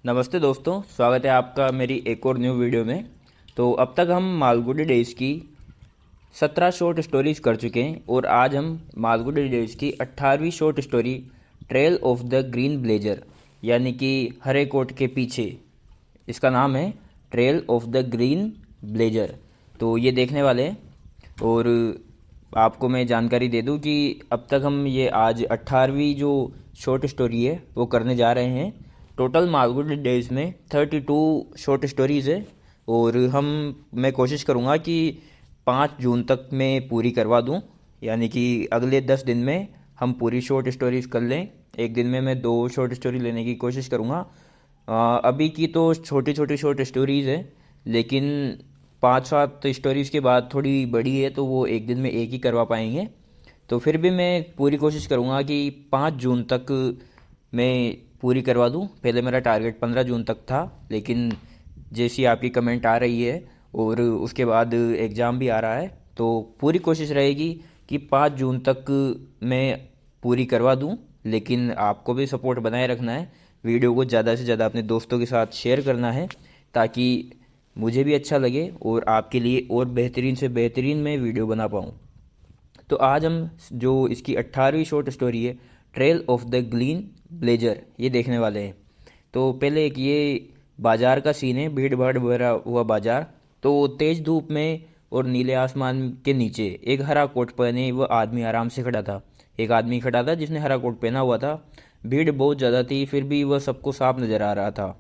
नमस्ते दोस्तों, स्वागत है आपका मेरी एक और न्यू वीडियो में। तो अब तक हम मालगुडी डेज़ की 17 शॉर्ट स्टोरीज़ कर चुके हैं और आज हम मालगुडी डेज़ की 18वीं short story trail of the green blazer यानी कि हरे कोट के पीछे, इसका नाम है trail of the green blazer. तो ये देखने वाले हैं। और आपको मैं जानकारी दे दूं कि अब तक हम ये आज 18वीं जो शॉर्ट स्टोरी है वो करने जा रहे हैं। टोटल मालगुडी डेज में 32 शॉर्ट स्टोरीज़ है और मैं कोशिश करूँगा कि 5 जून तक मैं पूरी करवा दूँ, यानी कि अगले 10 दिन में हम पूरी शॉर्ट स्टोरीज़ कर लें। एक दिन में मैं 2 शॉर्ट स्टोरी लेने की कोशिश करूँगा। अभी की तो छोटी छोटी शॉर्ट स्टोरीज़ है, लेकिन 5-7 स्टोरीज़ के बाद थोड़ी बड़ी है तो वो एक दिन में एक ही करवा पाएंगे। तो फिर भी मैं पूरी कोशिश करूँगा कि 5 जून तक मैं पूरी करवा दूँ। पहले मेरा टारगेट 15 जून तक था, लेकिन जैसी आपकी कमेंट आ रही है और उसके बाद एग्ज़ाम भी आ रहा है तो पूरी कोशिश रहेगी कि 5 जून तक मैं पूरी करवा दूँ। लेकिन आपको भी सपोर्ट बनाए रखना है, वीडियो को ज़्यादा से ज़्यादा अपने दोस्तों के साथ शेयर करना है ताकि मुझे भी अच्छा लगे और आपके लिए और बेहतरीन से बेहतरीन मैं वीडियो बना पाऊँ। तो आज हम जो इसकी 18वीं शॉर्ट स्टोरी है trail of the green blazer ये देखने वाले हैं। तो पहले एक ये बाजार का सीन है, भीड़ भाड़ भरा हुआ बाजार। तो तेज धूप में और नीले आसमान के नीचे एक हरा कोट पहने वह आदमी आराम से खड़ा था। एक आदमी खड़ा था जिसने हरा कोट पहना हुआ था। भीड़ बहुत ज़्यादा थी, फिर भी वह सबको साफ नज़र आ रहा था।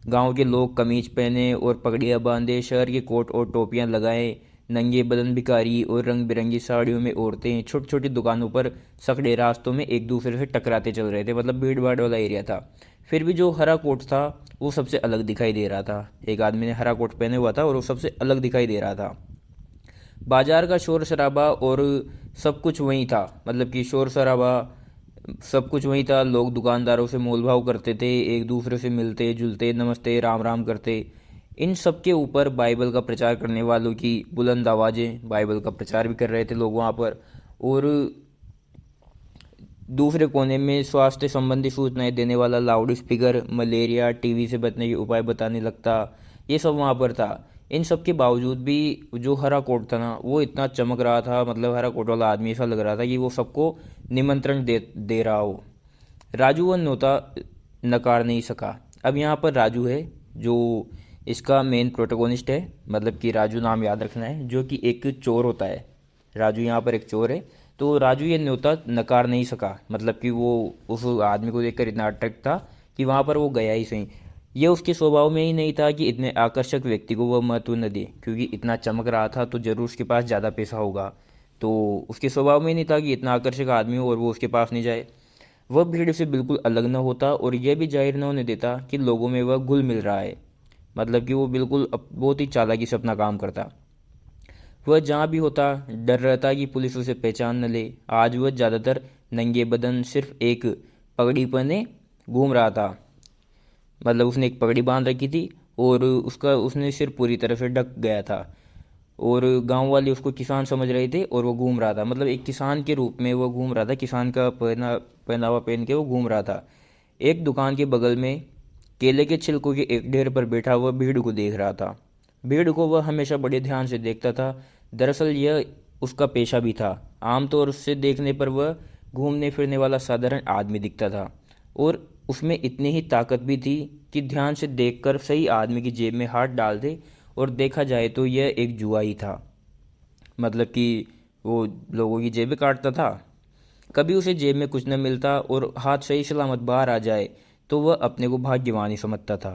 गांव के लोग कमीज पहने और पगड़ियाँ बांधे, शहर के कोट और टोपियाँ लगाए, नंगे बदन भिखारी और रंग बिरंगी साड़ियों में औरतें छोटी छोटी दुकानों पर सकड़े रास्तों में एक दूसरे से टकराते चल रहे थे। मतलब भीड़ भाड़ वाला एरिया था। फिर भी जो हरा कोट था वो सबसे अलग दिखाई दे रहा था। एक आदमी ने हरा कोट पहने हुआ था और वो सबसे अलग दिखाई दे रहा था। बाजार का शोर शराबा और सब कुछ वहीं था। मतलब कि शोर शराबा सब कुछ वहीं था। लोग दुकानदारों से मोल भाव करते थे, एक दूसरे से मिलते जुलते, नमस्ते राम राम करते। इन सब के ऊपर बाइबल का प्रचार करने वालों की बुलंद आवाज़ें बाइबल का प्रचार भी कर रहे थे लोग वहाँ पर। और दूसरे कोने में स्वास्थ्य संबंधी सूचनाएं देने वाला लाउड स्पीकर मलेरिया टीवी से बचने के उपाय बताने लगता। ये सब वहाँ पर था। इन सब के बावजूद भी जो हरा कोट था ना वो इतना चमक रहा था। मतलब हरा कोट वाला आदमी ऐसा लग रहा था कि वो सबको निमंत्रण दे दे रहा हो। राजू वह न्योता नकार नहीं सका। अब यहाँ पर राजू है जो इसका मेन प्रोटोगोनिस्ट है। मतलब कि राजू नाम याद रखना है, जो कि एक चोर होता है। राजू यहाँ पर एक चोर है। तो राजू ये न्योता नकार नहीं सका। मतलब कि वो उस आदमी को देखकर इतना अट्रैक्ट था कि वहाँ पर वो गया ही सही। ये उसके स्वभाव में ही नहीं था कि इतने आकर्षक व्यक्ति को वह महत्व न दे, क्योंकि इतना चमक रहा था तो जरूर उसके पास ज़्यादा पैसा होगा। तो उसके स्वभाव में ही नहीं था कि इतना आकर्षक आदमी हो और वो उसके पास नहीं जाए। वह भीड़ से बिल्कुल अलग न होता और यह भी जाहिर न होने देता कि लोगों में वह घुल मिल रहा है। मतलब कि वो बिल्कुल बहुत ही चालाकी से अपना काम करता। वह जहाँ भी होता डर रहता कि पुलिस उसे पहचान न ले। आज वह ज़्यादातर नंगे बदन सिर्फ एक पगड़ी पहने घूम रहा था। मतलब उसने एक पगड़ी बांध रखी थी और उसका उसने सिर पूरी तरह से ढक गया था। और गांव वाले उसको किसान समझ रहे थे और वो घूम रहा था। मतलब एक किसान के रूप में वो घूम रहा था, किसान का पहनावा पहन के वो घूम रहा था। एक दुकान के बगल में केले के छिलकों के एक ढेर पर बैठा हुआ भीड़ को देख रहा था। भीड़ को वह हमेशा बड़े ध्यान से देखता था। दरअसल यह उसका पेशा भी था। आमतौर से देखने पर वह घूमने फिरने वाला साधारण आदमी दिखता था और उसमें इतनी ही ताकत भी थी कि ध्यान से देखकर सही आदमी की जेब में हाथ डाल दे। और देखा जाए तो यह एक जुआ ही था। मतलब कि वो लोगों की जेबें काटता था। कभी उसे जेब में कुछ न मिलता और हाथ सही सलामत बाहर आ जाए तो वह अपने को भाग्यवान ही समझता था।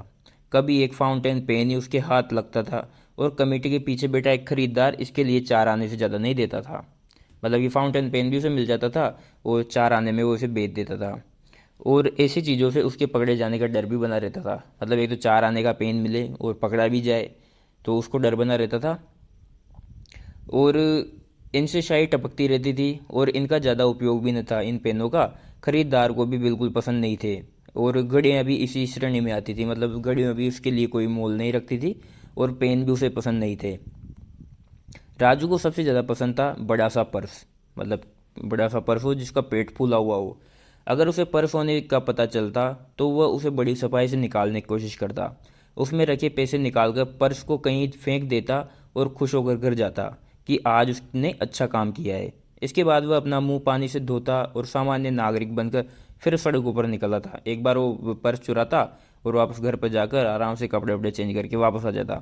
कभी एक फाउंटेन पेन ही उसके हाथ लगता था और कमेटी के पीछे बैठा एक खरीदार इसके लिए 4 आने से ज़्यादा नहीं देता था। मतलब कि फाउंटेन पेन भी उसे मिल जाता था और 4 आने में वो उसे बेच देता था। और ऐसी चीज़ों से उसके पकड़े जाने का डर भी बना रहता था। मतलब एक तो 4 आने का पेन मिले और पकड़ा भी जाए तो उसको डर बना रहता था। और इनसे शाही टपकती रहती थी और इनका ज़्यादा उपयोग भी न था। इन पेनों का खरीदार को भी बिल्कुल पसंद नहीं थे। और घड़ियाँ भी इसी श्रेणी में आती थी। मतलब घड़ियाँ भी उसके लिए कोई मोल नहीं रखती थी और पेन भी उसे पसंद नहीं थे। राजू को सबसे ज़्यादा पसंद था बड़ा सा पर्स। मतलब बड़ा सा पर्स हो जिसका पेट फूला हुआ हो। अगर उसे पर्स होने का पता चलता तो वह उसे बड़ी सफाई से निकालने की कोशिश करता, उसमें रखे पैसे निकालकर पर्स को कहीं फेंक देता और खुश होकर घर जाता कि आज उसने अच्छा काम किया है। इसके बाद वह अपना मुंह पानी से धोता और सामान्य नागरिक बनकर फिर सड़कों पर निकला था। एक बार वो पर्स चुराता और वापस घर पर जाकर आराम से कपड़े वपड़े चेंज करके वापस आ जाता।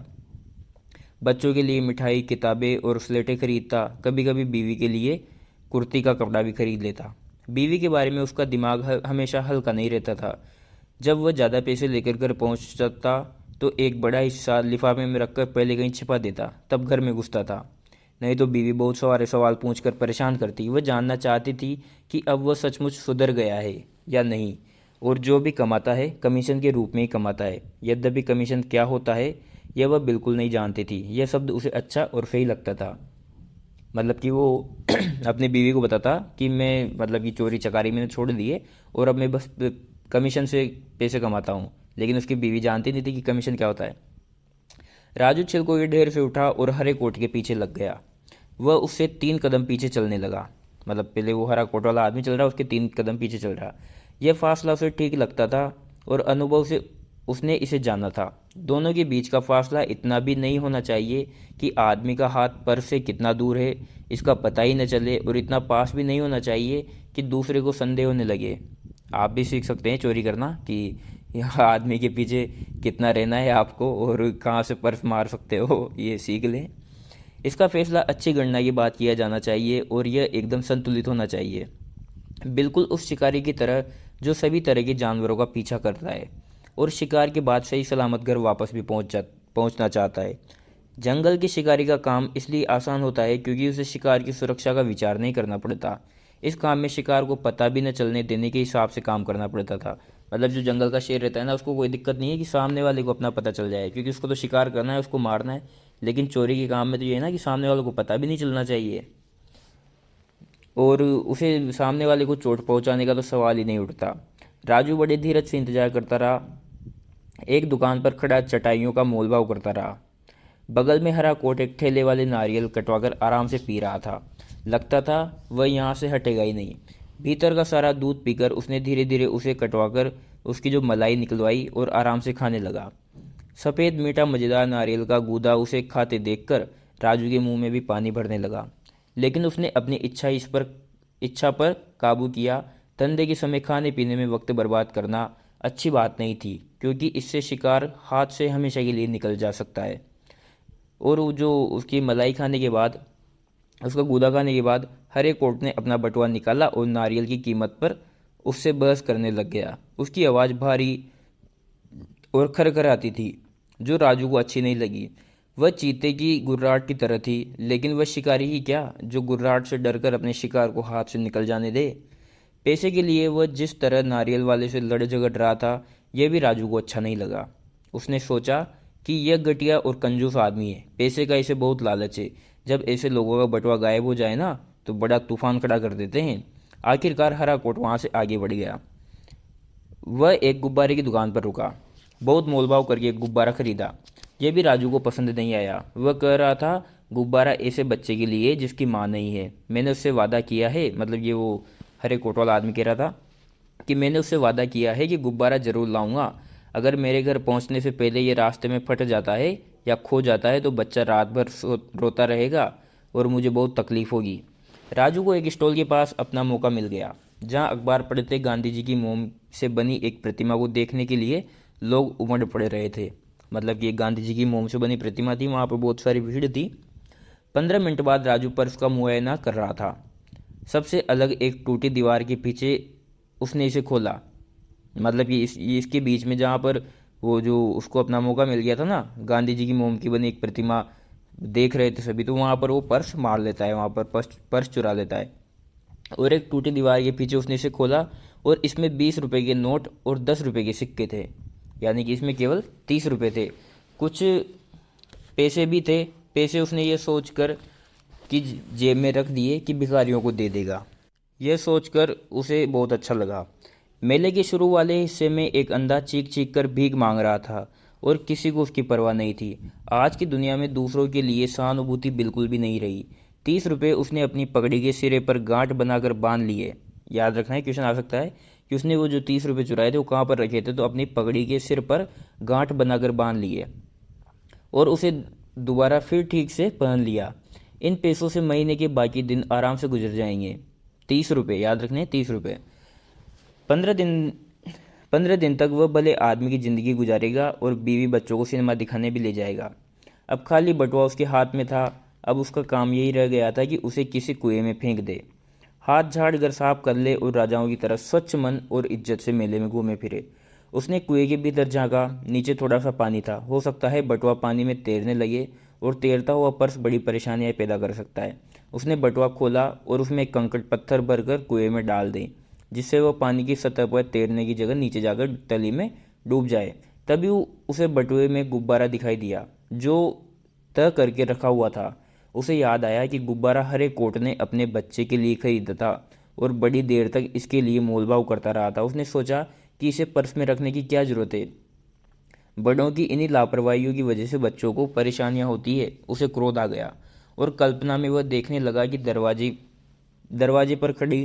बच्चों के लिए मिठाई, किताबें और स्लेटें खरीदता, कभी कभी बीवी के लिए कुर्ती का कपड़ा भी खरीद लेता। बीवी के बारे में उसका दिमाग हमेशा हल्का नहीं रहता था। जब वह ज़्यादा पैसे लेकर घर पहुंचता तो एक बड़ा हिस्सा लिफाफे में रखकर पहले कहीं छिपा देता, तब घर में घुसता था। नहीं तो बीवी बहुत सारे सवाल पूछकर परेशान करती। वह जानना चाहती थी कि अब वह सचमुच सुधर गया है या नहीं, और जो भी कमाता है कमीशन के रूप में ही कमाता है। यद्यपि कमीशन क्या होता है यह वह बिल्कुल नहीं जानती थी। यह शब्द उसे अच्छा और सही लगता था। मतलब कि वो अपनी बीवी को बताता कि मैं मतलब कि चोरी चकारी मैंने छोड़ दी है और अब मैं बस कमीशन से पैसे कमाता हूँ। लेकिन उसकी बीवी जानती नहीं थी कि कमीशन क्या होता है। राजू छिलकों के ढेर से उठा और हरे कोट के पीछे लग गया। वह उससे 3 कदम पीछे चलने लगा। मतलब पहले वो हरा कोट वाला आदमी चल रहा, उसके 3 कदम पीछे चल रहा। यह फासला उसे ठीक लगता था और अनुभव से उसने इसे जाना था। दोनों के बीच का फासला इतना भी नहीं होना चाहिए कि आदमी का हाथ पर्स से कितना दूर है इसका पता ही न चले, और इतना पास भी नहीं होना चाहिए कि दूसरे को संदेह होने लगे। आप भी सीख सकते हैं चोरी करना कि यहाँ आदमी के पीछे कितना रहना है आपको और कहाँ से पर्स मार सकते हो, ये सीख लें। इसका फैसला अच्छी गणना के बाद किया जाना चाहिए और यह एकदम संतुलित होना चाहिए, बिल्कुल उस शिकारी की तरह जो सभी तरह के जानवरों का पीछा करता है और शिकार के बाद सही सलामत घर वापस भी पहुंचना चाहता है। जंगल के शिकारी का काम इसलिए आसान होता है क्योंकि उसे शिकार की सुरक्षा का विचार नहीं करना पड़ता। इस काम में शिकार को पता भी न चलने देने के हिसाब से काम करना पड़ता था। मतलब जो जंगल का शेर रहता है ना, उसको कोई दिक्कत नहीं है कि सामने वाले को अपना पता चल जाए, क्योंकि उसको तो शिकार करना है, उसको मारना है। लेकिन चोरी के काम में तो ये है ना कि सामने वाले को पता भी नहीं चलना चाहिए और उसे सामने वाले को चोट पहुंचाने का तो सवाल ही नहीं उठता। राजू बड़े धीरज से इंतजार करता रहा। एक दुकान पर खड़ा चटाइयों का मोलभाव करता रहा। बगल में हरा कोट एक ठेले वाले नारियल कटवाकर आराम से पी रहा था। लगता था वह यहाँ से हटेगा ही नहीं। भीतर का सारा दूध पीकर उसने धीरे धीरे उसे कटवाकर उसकी जो मलाई निकलवाई और आराम से खाने लगा। सफ़ेद मीठा मज़ेदार नारियल का गूदा उसे खाते देखकर राजू के मुंह में भी पानी भरने लगा। लेकिन उसने अपनी इच्छा पर काबू किया। धंधे के समय खाने पीने में वक्त बर्बाद करना अच्छी बात नहीं थी, क्योंकि इससे शिकार हाथ से हमेशा के लिए निकल जा सकता है। और वो जो उसकी मलाई खाने के बाद, उसका गूदा खाने के बाद हरे कोट ने अपना बटुआ निकाला और नारियल की कीमत पर उससे बहस करने लग गया। उसकी आवाज़ भारी और खरखराती थी, जो राजू को अच्छी नहीं लगी। वह चीते की गुर्राहट की तरह थी, लेकिन वह शिकारी ही क्या जो गुर्राहट से डरकर अपने शिकार को हाथ से निकल जाने दे। पैसे के लिए वह जिस तरह नारियल वाले से लड़ झगड़ रहा था, यह भी राजू को अच्छा नहीं लगा। उसने सोचा कि यह घटिया और कंजूस आदमी है, पैसे का इसे बहुत लालच है। जब ऐसे लोगों का बटुआ गायब हो जाए ना तो बड़ा तूफान खड़ा कर देते हैं। आखिरकार हरा कोट वहाँ से आगे बढ़ गया। वह एक गुब्बारे की दुकान पर रुका। बहुत मोलभाव करके एक गुब्बारा खरीदा। यह भी राजू को पसंद नहीं आया। वह कह रहा था, गुब्बारा ऐसे बच्चे के लिए जिसकी माँ नहीं है। मैंने उससे वादा किया है, मतलब ये वो हरे कोट वाला आदमी कह रहा था कि मैंने उससे वादा किया है कि गुब्बारा ज़रूर लाऊंगा। अगर मेरे घर पहुंचने से पहले ये रास्ते में फट जाता है या खो जाता है तो बच्चा रात भर रोता रहेगा और मुझे बहुत तकलीफ होगी। राजू को एक स्टॉल के पास अपना मौका मिल गया, जहां अखबार पढ़ते गांधी जी की मोम से बनी एक प्रतिमा को देखने के लिए लोग उमड़ पड़े रहे थे। मतलब कि एक गांधी जी की मोम से बनी प्रतिमा थी, वहाँ पर बहुत सारी भीड़ थी। 15 मिनट बाद राजू पर्स का मुआयना कर रहा था। सबसे अलग एक टूटी दीवार के पीछे उसने इसे खोला। मतलब कि इसके बीच में जहाँ पर वो जो उसको अपना मौका मिल गया था ना, गांधी जी की मोम की बनी एक प्रतिमा देख रहे थे सभी, तो वहाँ पर वो पर्स मार लेता है, वहाँ पर पर्स चुरा लेता है। और एक टूटी दीवार के पीछे उसने इसे खोला और इसमें 20 रुपए के नोट और 10 रुपए के सिक्के थे। यानी कि इसमें केवल 30 रुपए थे। कुछ पैसे भी थे। पैसे उसने ये सोचकर कि जेब में रख दिए कि भिखारियों को दे देगा। यह सोचकर उसे बहुत अच्छा लगा। मेले के शुरू वाले हिस्से में एक अंधा चीख चीख कर भीख मांग रहा था और किसी को उसकी परवाह नहीं थी। आज की दुनिया में दूसरों के लिए सहानुभूति बिल्कुल भी नहीं रही। 30 रुपये उसने अपनी पगड़ी के सिरे पर गांठ बनाकर बांध लिए। याद रखना है, क्वेश्चन आ सकता है कि उसने वो जो 30 रुपये चुराए थे वो कहाँ पर रखे थे, तो अपनी पगड़ी के सिर पर गांठ बनाकर बांध लिए और उसे दोबारा फिर ठीक से पहन लिया। इन पैसों से महीने के बाकी दिन आराम से गुजर जाएंगे। 30 रुपये, याद रखने 30 रुपये। 15 दिन 15 दिन तक वह भले आदमी की ज़िंदगी गुजारेगा और बीवी बच्चों को सिनेमा दिखाने भी ले जाएगा। अब खाली बटुआ उसके हाथ में था। अब उसका काम यही रह गया था कि उसे किसी कुएं में फेंक दे, हाथ झाड़ कर साफ कर ले और राजाओं की तरह स्वच्छ मन और इज्जत से मेले में घूमे फिरे। उसने कुएं के भीतर झांका। नीचे थोड़ा सा पानी था। हो सकता है बटुआ पानी में तैरने लगे और तैरता हुआ पर्स बड़ी परेशानियां पैदा कर सकता है। उसने बटुआ खोला और उसमें एक कंकड़ पत्थर भरकर कुएं में डाल दें, जिससे वह पानी की सतह पर तैरने की जगह नीचे जाकर तली में डूब जाए। तभी उसे बटुए में गुब्बारा दिखाई दिया जो तय करके रखा हुआ था। उसे याद आया कि गुब्बारा हरे कोट ने अपने बच्चे के लिए खरीदा था और बड़ी देर तक इसके लिए मोलभाव करता रहा था। उसने सोचा कि इसे पर्स में रखने की क्या जरूरत है। बड़ों की इन्हीं लापरवाहियों की वजह से बच्चों को परेशानियां होती है। उसे क्रोध आ गया और कल्पना में वह देखने लगा कि दरवाजे दरवाजे पर खड़ी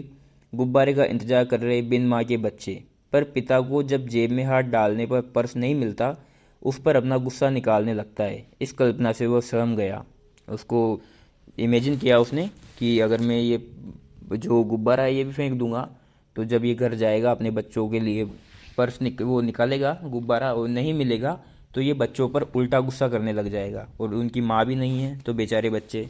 गुब्बारे का इंतजार कर रहे बिन माँ के बच्चे। पर पिता को जब जेब में हाथ डालने पर पर्स नहीं मिलता, उस पर अपना गुस्सा निकालने लगता है। इस कल्पना से वह सहम गया। उसको इमेजिन किया उसने कि अगर मैं ये जो गुब्बारा है ये भी फेंक दूंगा, तो जब ये घर जाएगा अपने बच्चों के लिए पर्स वो निकालेगा गुब्बारा और नहीं मिलेगा, तो ये बच्चों पर उल्टा गुस्सा करने लग जाएगा। और उनकी माँ भी नहीं है तो बेचारे बच्चे।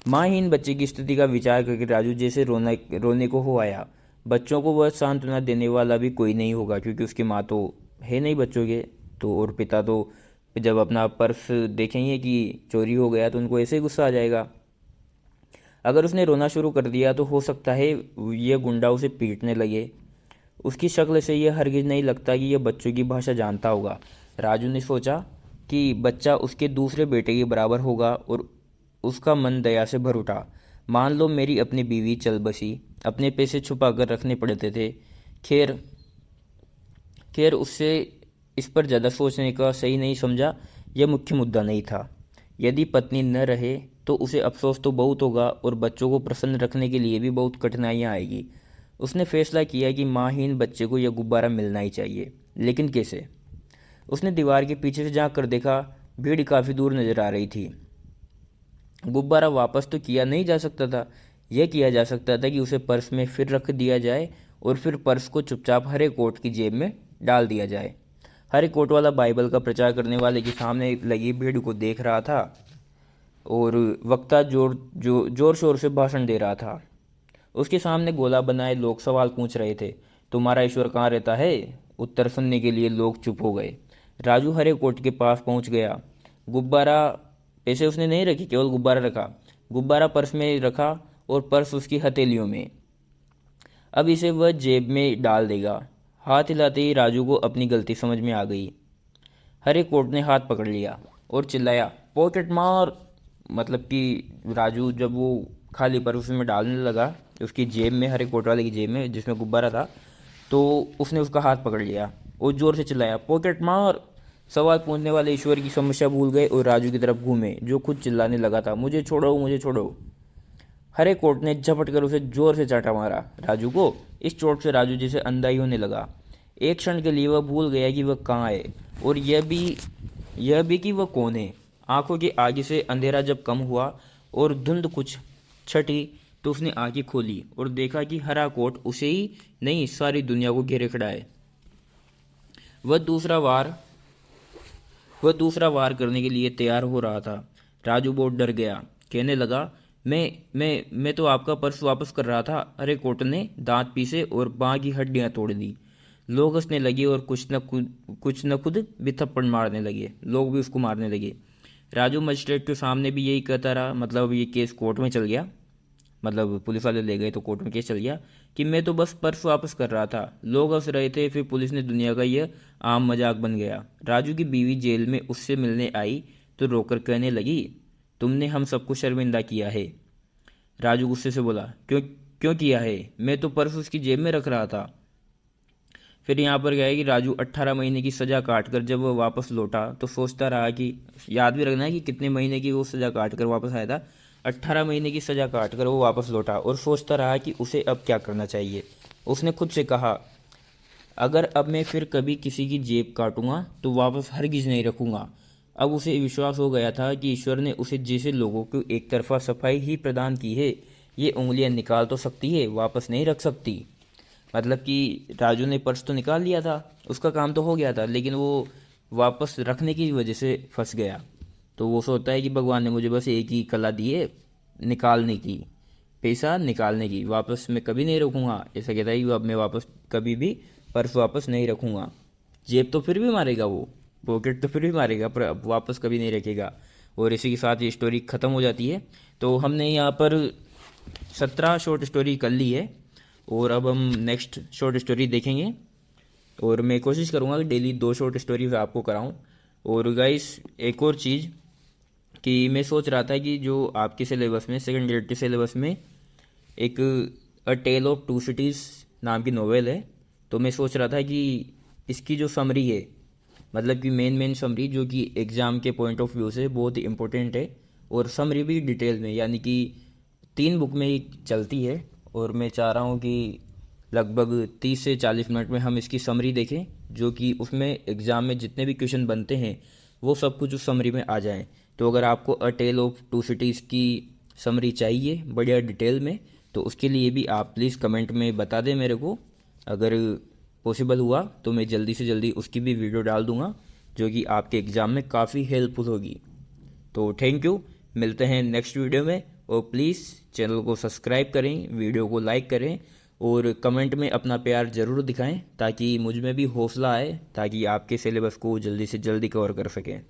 माँहीन बच्चे की स्थिति का विचार करके राजू जैसे रोने को हो आया। बच्चों को वह सांत्वना देने वाला भी कोई नहीं होगा, क्योंकि उसकी माँ तो है नहीं बच्चों के, तो और पिता तो जब अपना पर्स देखेंगे कि चोरी हो गया तो उनको ऐसे ही गुस्सा आ जाएगा। अगर उसने रोना शुरू कर दिया तो हो सकता है यह गुंडा उसे पीटने लगे। उसकी शक्ल से यह हरगिज नहीं लगता कि यह बच्चों की भाषा जानता होगा। राजू ने सोचा कि बच्चा उसके दूसरे बेटे के बराबर होगा और उसका मन दया से भर उठा। मान लो मेरी अपनी बीवी चल बसी, अपने पैसे छुपा कर रखने पड़ते थे। खैर खैर उससे इस पर ज़्यादा सोचने का सही नहीं समझा। यह मुख्य मुद्दा नहीं था। यदि पत्नी न रहे तो उसे अफसोस तो बहुत होगा और बच्चों को प्रसन्न रखने के लिए भी बहुत कठिनाइयाँ आएगी। उसने फैसला किया कि माँहीन बच्चे को यह गुब्बारा मिलना ही चाहिए, लेकिन कैसे? उसने दीवार के पीछे से झांक कर देखा। भीड़ काफ़ी दूर नजर आ रही थी। गुब्बारा वापस तो किया नहीं जा सकता था। यह किया जा सकता था कि उसे पर्स में फिर रख दिया जाए और फिर पर्स को चुपचाप हरे कोट की जेब में डाल दिया जाए। हरे कोट वाला बाइबल का प्रचार करने वाले के सामने लगी भीड़ को देख रहा था और वक्ता जोर शोर से भाषण दे रहा था। उसके सामने गोला बनाए लोग सवाल पूछ रहे थे। तुम्हारा ईश्वर कहाँ रहता है? उत्तर सुनने के लिए लोग चुप हो गए। राजू हरे कोट के पास पहुंच गया। गुब्बारा, पैसे उसने नहीं रखी, केवल गुब्बारा रखा। गुब्बारा पर्स में रखा और पर्स उसकी हथेलियों में। अब इसे वह जेब में डाल देगा। हाथ हिलाते ही राजू को अपनी गलती समझ में आ गई। हरे कोट ने हाथ पकड़ लिया और चिल्लाया, पॉकेट मार। मतलब कि राजू जब वो खाली पर्स उसमें डालने लगा, उसकी जेब में, हरे कोट वाले की जेब में जिसमें गुब्बारा था, तो उसने उसका हाथ पकड़ लिया और जोर से चिल्लाया, पॉकेट मार। सवाल पूछने वाले ईश्वर की समस्या भूल गए और राजू की तरफ घूमे, जो खुद चिल्लाने लगा था, मुझे छोड़ो, मुझे छोड़ो। हरे कोट ने झपट कर उसे जोर से चाटा मारा राजू को। इस चोट से राजू जैसे अंधा ही होने लगा। एक क्षण के लिए वह भूल गया कि वह कहाँ है और यह भी कि वह कौन है। आंखों के आगे से अंधेरा जब कम हुआ और धुंध कुछ छटी, तो उसने आंखें खोली और देखा कि हरा कोट उसे ही नहीं, सारी दुनिया को घेरे खड़ा है। वह दूसरा वार करने के लिए तैयार हो रहा था। राजू बहुत डर गया। कहने लगा, मैं तो आपका पर्स वापस कर रहा था। हरे कोट ने दांत पीसे और बाँ की हड्डियां तोड़ दी। लोग हंसने लगे और कुछ न खुद भी थप्पड़ मारने लगे। लोग भी उसको मारने लगे। राजू मजिस्ट्रेट के सामने भी यही कहता रहा। मतलब ये केस कोर्ट में चल गया, मतलब पुलिस वाले ले गए तो कोर्ट में केस चल गया कि मैं तो बस पर्स वापस कर रहा था। लोग हंस रहे थे। फिर पुलिस ने दुनिया का यह आम मजाक बन गया। राजू की बीवी जेल में उससे मिलने आई तो रोकर कहने लगी, तुमने हम सबको शर्मिंदा किया है। राजू गुस्से से बोला, क्यों किया है? मैं तो पर्स उसकी जेब में रख रहा था। फिर यहाँ पर क्या है कि राजू 18 महीने की सज़ा काट कर जब वह वापस लौटा तो सोचता रहा कि, याद भी रखना है कि कितने महीने की वो सज़ा काट कर वापस आया था। 18 महीने की सज़ा काट कर वो वापस लौटा और सोचता रहा कि उसे अब क्या करना चाहिए। उसने खुद से कहा, अगर अब मैं फिर कभी किसी की जेब काटूंगा तो वापस हरगिज नहीं रखूंगा। अब उसे विश्वास हो गया था कि ईश्वर ने उसे जैसे लोगों को एक तरफा सफाई ही प्रदान की है, ये उंगलियां निकाल तो सकती है, वापस नहीं रख सकती। मतलब कि राजू ने पर्स तो निकाल लिया था, उसका काम तो हो गया था, लेकिन वो वापस रखने की वजह से फंस गया। तो वो सोचता है कि भगवान ने मुझे बस एक ही कला दी है, निकालने की, पैसा निकालने की, वापस मैं कभी नहीं रखूँगा। ऐसा कहता है कि अब मैं वापस कभी भी पर्स वापस नहीं रखूँगा। जेब तो फिर भी मारेगा वो, पॉकेट तो फिर भी मारेगा, पर अब वापस कभी नहीं रखेगा। और इसी के साथ ये स्टोरी ख़त्म हो जाती है। तो हमने यहाँ पर 17 शॉर्ट स्टोरी कर ली है, और अब हम नेक्स्ट शॉर्ट स्टोरी देखेंगे। और मैं कोशिश करूँगा कि डेली 2 शॉर्ट स्टोरीज आपको कराऊँ। और गाइस एक और चीज़ कि मैं सोच रहा था कि जो आपके सिलेबस में, सेकेंड ग्रेड के सिलेबस में, एक अ टेल ऑफ टू सिटीज़ नाम की नोवेल है। तो मैं सोच रहा था कि इसकी जो समरी है, मतलब कि मेन समरी जो कि एग्ज़ाम के पॉइंट ऑफ व्यू से बहुत ही इम्पोर्टेंट है, और समरी भी डिटेल में, यानी कि 3 बुक में ही चलती है। और मैं चाह रहा हूँ कि लगभग 30 से 40 मिनट में हम इसकी समरी देखें, जो कि उसमें एग्ज़ाम में जितने भी क्वेश्चन बनते हैं वो सब कुछ उस समरी में आ जाएं। तो अगर आपको अ टेल ऑफ टू सिटीज़ की समरी चाहिए बढ़िया डिटेल में, तो उसके लिए भी आप प्लीज़ कमेंट में बता दें मेरे को। अगर पॉसिबल हुआ तो मैं जल्दी से जल्दी उसकी भी वीडियो डाल दूंगा, जो कि आपके एग्ज़ाम में काफ़ी हेल्पफुल होगी। तो थैंक यू, मिलते हैं नेक्स्ट वीडियो में। और प्लीज़ चैनल को सब्सक्राइब करें, वीडियो को लाइक करें, और कमेंट में अपना प्यार ज़रूर दिखाएं, ताकि मुझ में भी हौसला आए, ताकि आपके सिलेबस को जल्दी से जल्दी कवर कर सकें।